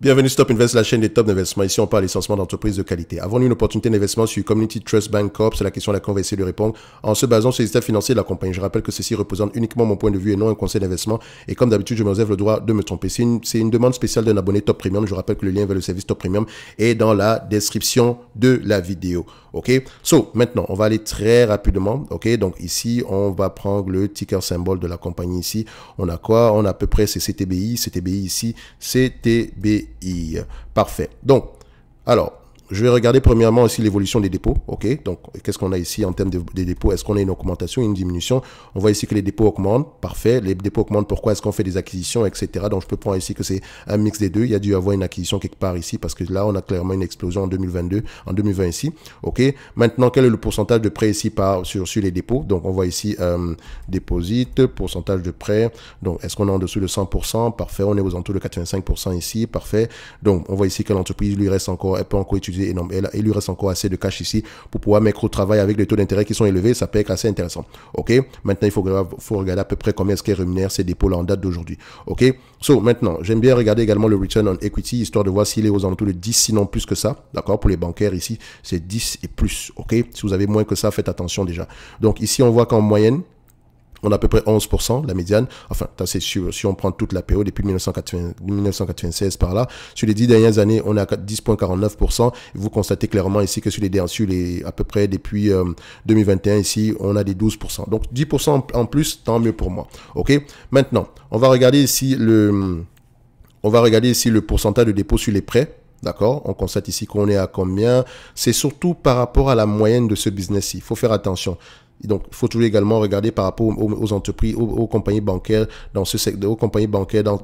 Bienvenue sur Top Invest, la chaîne des top d'investissement. Ici, on parle licenciement d'entreprises de qualité. Avons-nous une opportunité d'investissement sur Community Trust Bank Corp? C'est la question à laquelle on va essayer de répondre en se basant sur les états financiers de la compagnie. Je rappelle que ceci représente uniquement mon point de vue et non un conseil d'investissement. Et comme d'habitude, je me réserve le droit de me tromper. C'est une demande spéciale d'un abonné Top Premium. Je rappelle que le lien vers le service Top Premium est dans la description de la vidéo. OK? So, maintenant, on va aller très rapidement. OK? Donc, ici, on va prendre le ticker symbole de la compagnie ici. On a quoi? On a à peu près, c'est CTBI. CTBI ici, CTBI. Parfait. Donc, alors, je vais regarder premièrement aussi l'évolution des dépôts. OK? Donc, qu'est-ce qu'on a ici en termes de dépôts? Est-ce qu'on a une augmentation, une diminution? On voit ici que les dépôts augmentent. Parfait. Les dépôts augmentent. Pourquoi? Est-ce qu'on fait des acquisitions, etc. Donc, je peux prendre ici que c'est un mix des deux. Il y a dû avoir une acquisition quelque part ici parce que là, on a clairement une explosion en 2022, en 2020 ici. OK? Maintenant, quel est le pourcentage de prêts ici sur les dépôts? Donc, on voit ici déposit, pourcentage de prêts. Donc, est-ce qu'on est en dessous de 100%? Parfait. On est aux alentours de 85% ici. Parfait. Donc, on voit ici que l'entreprise lui reste encore, elle peut encore utiliser énormément. Il lui reste encore assez de cash ici pour pouvoir mettre au travail avec les taux d'intérêt qui sont élevés. Ça peut être assez intéressant. OK? Maintenant, il faut regarder à peu près combien est-ce qu'elle rémunère ces dépôts-là en date d'aujourd'hui. OK? So, maintenant, j'aime bien regarder également le return on equity, histoire de voir s'il est aux alentours de 10, sinon plus que ça. D'accord? Pour les bancaires ici, c'est 10 et plus. OK? Si vous avez moins que ça, faites attention déjà. Donc, ici, on voit qu'en moyenne, on a à peu près 11%, la médiane. Enfin, c'est sûr, si on prend toute la période depuis 1996 par là. Sur les 10 dernières années, on est à 10,49%. Vous constatez clairement ici que sur les à peu près depuis 2021 ici, on a des 12%. Donc 10% en plus, tant mieux pour moi. OK? Maintenant, on va regarder ici le pourcentage de dépôt sur les prêts. D'accord? On constate ici qu'on est à combien? C'est surtout par rapport à la moyenne de ce business-ci. Il faut faire attention. Donc, il faut toujours également regarder par rapport aux entreprises, aux compagnies bancaires dans ce secteur, aux compagnies bancaires il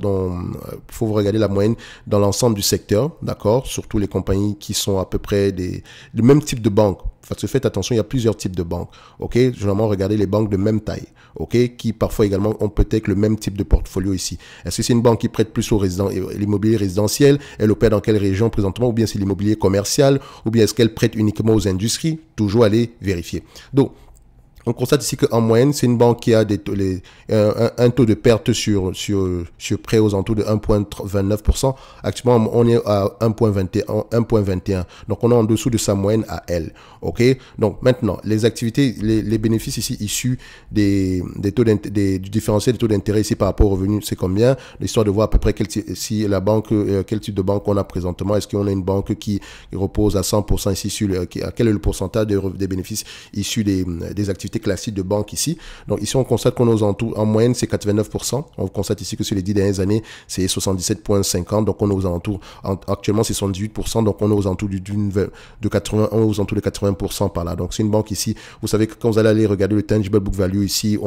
faut regarder la moyenne dans l'ensemble du secteur, d'accord? Surtout les compagnies qui sont à peu près le même type de banque. Faites attention, il y a plusieurs types de banques, ok? Généralement, regardez les banques de même taille, ok? Qui parfois également ont peut-être le même type de portfolio ici. Est-ce que c'est une banque qui prête plus aux l'immobilier résidentiel? Elle opère dans quelle région présentement? Ou bien c'est l'immobilier commercial? Ou bien est-ce qu'elle prête uniquement aux industries? Toujours aller vérifier. Donc, on constate ici qu'en moyenne, c'est une banque qui a un taux de perte sur prêt aux alentours de 1,29%. Actuellement, on est à 1,21. Donc, on est en dessous de sa moyenne à elle. OK? Donc, maintenant, les activités, les bénéfices ici issus du différentiel des taux d'intérêt ici par rapport aux revenus, c'est combien? L'histoire de voir à peu près quel type de banque on a présentement. Est-ce qu'on a une banque qui repose à 100% ici quel est le pourcentage des bénéfices issus des activités classique de banque ici. Donc ici, on constate qu'on est aux alentours, en moyenne, c'est 89%. On constate ici que sur les 10 dernières années, c'est 77,50. Donc on est aux alentours, actuellement, c'est 78%. Donc on est aux alentours de 80% par là. Donc c'est une banque ici. Vous savez que quand vous allez aller regarder le tangible book value ici,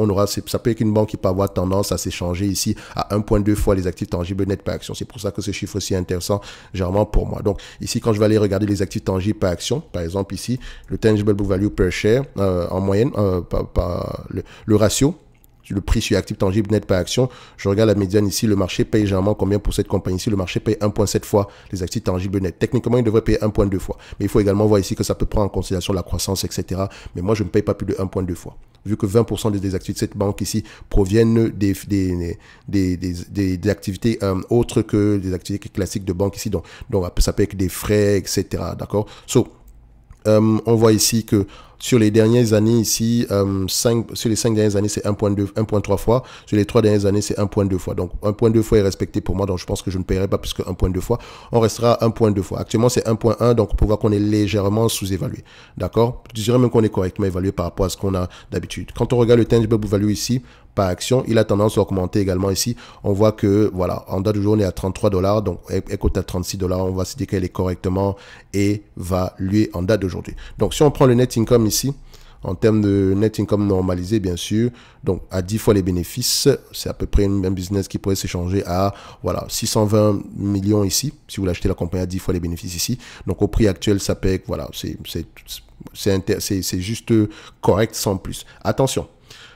ça peut être une banque qui peut avoir tendance à s'échanger ici à 1,2 fois les actifs tangibles net par action. C'est pour ça que ce chiffre aussi est intéressant, généralement pour moi. Donc ici, quand je vais aller regarder les actifs tangibles par action, par exemple ici, le tangible book value per share, en moyenne, le ratio, le prix sur actif tangible net par action, je regarde la médiane ici, le marché paye généralement combien pour cette compagnie ici? Le marché paye 1,7 fois les actifs tangibles net. Techniquement, il devrait payer 1,2 fois. Mais il faut également voir ici que ça peut prendre en considération la croissance, etc. Mais moi, je ne paye pas plus de 1,2 fois. Vu que 20% des actifs de cette banque ici proviennent des activités autres que des activités classiques de banque ici. Donc ça peut être des frais, etc. D'accord? So, on voit ici que sur les dernières années ici, sur les 5 dernières années, c'est 1,3 fois. Sur les 3 dernières années, c'est 1,2 fois. Donc, 1,2 fois est respecté pour moi. Donc, je pense que je ne paierai pas plus que 1,2 fois. On restera à 1,2 fois. Actuellement, c'est 1,1. Donc, on peut voir qu'on est légèrement sous-évalué. D'accord? Je dirais même qu'on est correctement évalué par rapport à ce qu'on a d'habitude. Quand on regarde le tangible book value ici, par action, il a tendance à augmenter également ici. On voit que, voilà, en date d'aujourd'hui, on est à 33 $. Donc, elle coûte à 36 $. On va se dire qu'elle est correctement évaluée en date d'aujourd'hui. Donc, si on prend le net income ici, en termes de net income normalisé, bien sûr, donc à 10 fois les bénéfices, c'est à peu près un business qui pourrait s'échanger à, voilà, 620 millions ici, si vous l'achetez la compagnie à 10 fois les bénéfices ici. Donc, au prix actuel, ça paye, voilà, c'est juste correct sans plus. Attention.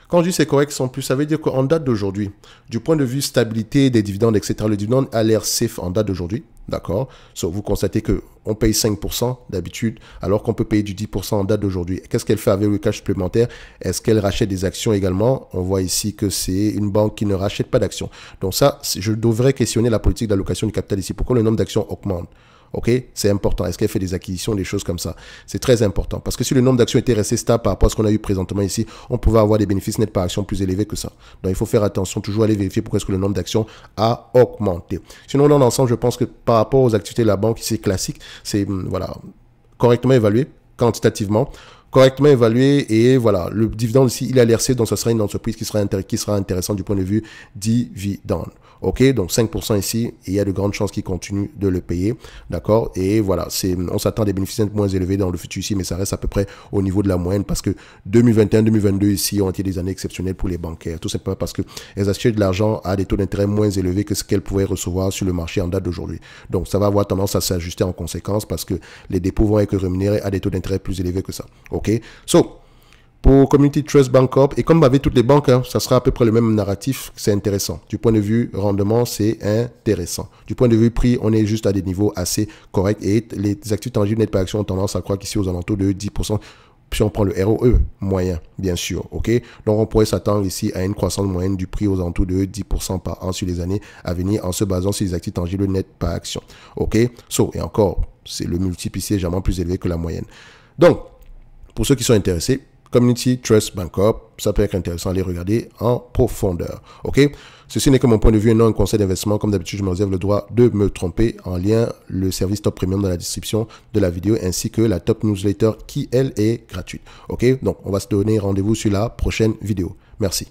Quand je dis c'est correct sans plus, ça veut dire qu'en date d'aujourd'hui, du point de vue stabilité des dividendes, etc., le dividende a l'air safe en date d'aujourd'hui. D'accord? So, vous constatez que on paye 5% d'habitude, alors qu'on peut payer du 10% en date d'aujourd'hui. Qu'est-ce qu'elle fait avec le cash supplémentaire? Est-ce qu'elle rachète des actions également? On voit ici que c'est une banque qui ne rachète pas d'actions. Donc ça, je devrais questionner la politique d'allocation du capital ici. Pourquoi le nombre d'actions augmente? Ok, c'est important. Est-ce qu'elle fait des acquisitions, des choses comme ça? C'est très important. Parce que si le nombre d'actions était resté stable par rapport à ce qu'on a eu présentement ici, on pouvait avoir des bénéfices nets par action plus élevés que ça. Donc, il faut faire attention, toujours aller vérifier pourquoi est-ce que le nombre d'actions a augmenté. Sinon, dans l'ensemble, je pense que par rapport aux activités de la banque, c'est classique. C'est, voilà, correctement évalué, quantitativement, correctement évalué, et voilà, le dividende ici, il est LRC, donc ce sera une entreprise qui sera intéressante du point de vue dividende. Ok, donc 5% ici, et il y a de grandes chances qu'ils continuent de le payer, d'accord, et voilà, on s'attend à des bénéfices moins élevés dans le futur ici, mais ça reste à peu près au niveau de la moyenne, parce que 2021-2022 ici ont été des années exceptionnelles pour les bancaires, tout simplement parce que elles achètent de l'argent à des taux d'intérêt moins élevés que ce qu'elles pouvaient recevoir sur le marché en date d'aujourd'hui. Donc ça va avoir tendance à s'ajuster en conséquence, parce que les dépôts vont être rémunérés à des taux d'intérêt plus élevés que ça. Ok, pour Community Trust Bank Corp, et comme avec toutes les banques, ça sera à peu près le même narratif, c'est intéressant. Du point de vue rendement, c'est intéressant. Du point de vue prix, on est juste à des niveaux assez corrects, et les actifs tangibles net par action ont tendance à croître ici aux alentours de 10%, si on prend le ROE moyen, bien sûr, ok? Donc, on pourrait s'attendre ici à une croissance moyenne du prix aux alentours de 10% par an sur les années à venir en se basant sur les actifs tangibles net par action, ok? Et encore, c'est le multiple ici légèrement plus élevé que la moyenne. Donc, pour ceux qui sont intéressés, Community Trust Bank Corp, ça peut être intéressant à les regarder en profondeur. Ok? Ceci n'est que mon point de vue et non un conseil d'investissement. Comme d'habitude, je me réserve le droit de me tromper. En lien, le service Top Premium dans la description de la vidéo, ainsi que la Top Newsletter qui, elle, est gratuite. Ok? Donc, on va se donner rendez-vous sur la prochaine vidéo. Merci.